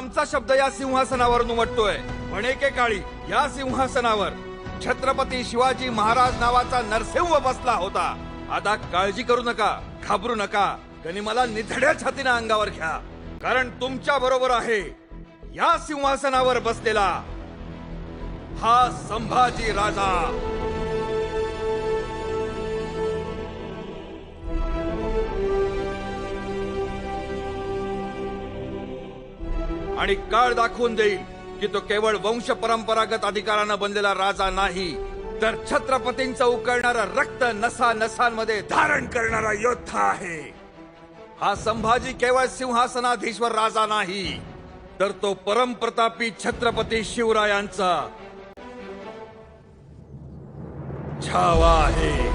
आमचा शब्द या सिंहासनावर उमटतोय, पण एकेकाळी या सिंहासनावर छत्रपती शिवाजी महाराज नावाचा नरसिंह बसला होता. आता काळजी करू नका, घाबरू नका, गनिमाला निधड्या छातीने अंगावर घ्या, कारण तुमच्या बरोबर आहे या सिंहासनावर बसलेला हा संभाजी राजा. आणि काळ दाखवून देईल की तो केवळ वंश परंपरागत अधिकारानं बनलेला राजा नाही, तर छत्रपतींचं उकळणारा रक्त नसा नसांमध्ये धारण करणारा योद्धा आहे. हा संभाजी केवळ सिंहासनाधीश्वर राजा नाही, तर तो परमप्रतापी छत्रपती शिवरायांचा छावा आहे.